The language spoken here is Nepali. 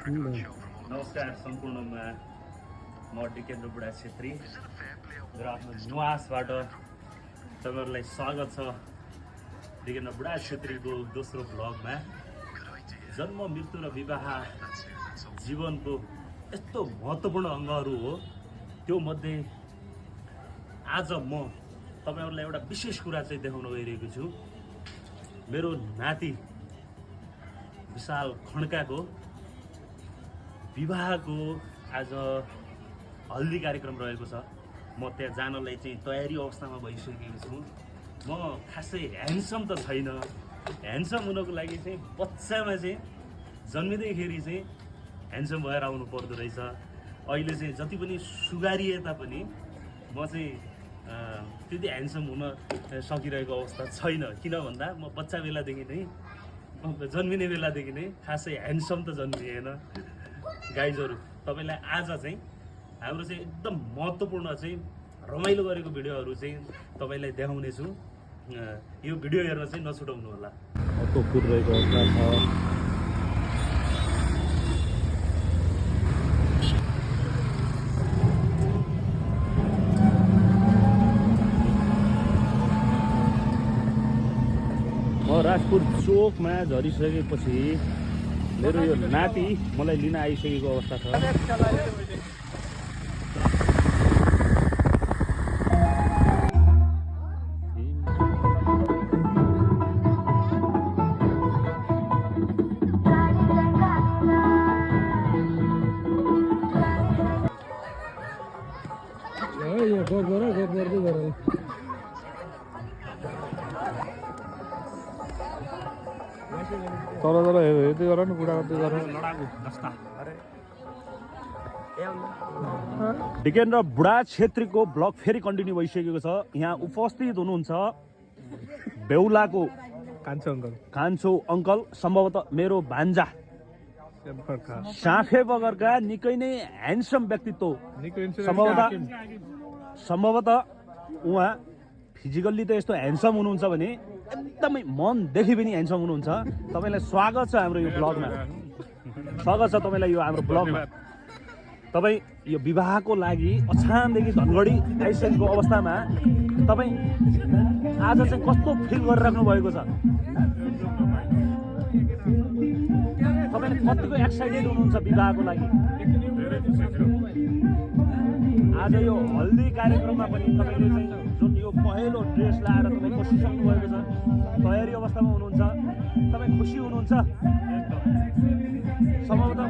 नमस्कार सम्पूर्णमा म डिकेन्द्र बुढा छेत्री र आफ्नो निवासबाट तपाईँहरूलाई स्वागत छ। डिकेन्द्र बुढा छेत्रीको दोस्रो भ्लगमा जन्म मृत्यु र विवाह जीवनको यस्तो महत्त्वपूर्ण अङ्गहरू हो। त्यो मध्ये आज म तपाईँहरूलाई एउटा विशेष कुरा चाहिँ देखाउन गइरहेको छु। मेरो नाति विशाल खड्काको विवाहको आज हल्दी कार्यक्रम रहेको छ। म त्यहाँ जानलाई चाहिँ तयारी अवस्थामा भइसकेको छु। म खासै ह्यान्डसम त छैन, ह्यान्डसम हुनको लागि चाहिँ बच्चामा चाहिँ जन्मिँदैखेरि चाहिँ ह्यान्डसम भएर आउनु पर्दो रहेछ। अहिले चाहिँ जति पनि सुगारिए तापनि म चाहिँ त्यति ह्यान्डसम हुन सकिरहेको अवस्था छैन। किन भन्दा म बच्चा बेलादेखि नै जन्मिने बेलादेखि नै खासै ह्यान्डसम त जन्मिएन। गाइजहरू, तपाईँलाई आज चाहिँ हाम्रो चाहिँ एकदम महत्त्वपूर्ण चाहिँ रमाइलो गरेको भिडियोहरू चाहिँ तपाईँलाई देखाउने छु। यो भिडियो हेरेर चाहिँ नछुटाउनु होला। अटो कुदिरहेको अवस्था छ। म राजपुर चोकमा झरिसकेपछि मेरो यो नाति मलाई लिन आइसकेको अवस्था छ। तर हेर्दै गर न, बुढा गर्दै गर। डिकेन्द्र बुढा छेत्रीको ब्लग फेरि कन्टिन्यू भइसकेको छ। यहाँ उपस्थित हुनुहुन्छ बेहुलाको कान्छो अङ्कल, सम्भवतः मेरो भान्जा साफे बगरका निकै नै ह्यान्डसम व्यक्तित्व। सम्भवतः उहाँ फिजिकल्ली त यस्तो ह्यान्डसम हुनुहुन्छ भने एकदमै मनदेखि पनि ह्यान्डसम हुनुहुन्छ। तपाईँलाई स्वागत छ हाम्रो यो ब्लगमा। स्वागत छ तपाईँलाई यो हाम्रो ब्लगमा। तपाईँ यो विवाहको लागि अछामदेखि धनगढी आइसकेको अवस्थामा तपाईँ आज चाहिँ कस्तो फिल गरिराख्नु भएको छ? तपाईँले कतिको एक्साइटेड हुनुहुन्छ विवाहको लागि? आज यो हल्दी कार्यक्रममा पनि तपाईँले चाहिँ जुन यो पहेँलो ड्रेस लाएर तपाईँ बसिसक्नु भएको छ, तयारी अवस्थामा हुनुहुन्छ। तपाईँ खुसी हुनुहुन्छ? सम्भवतः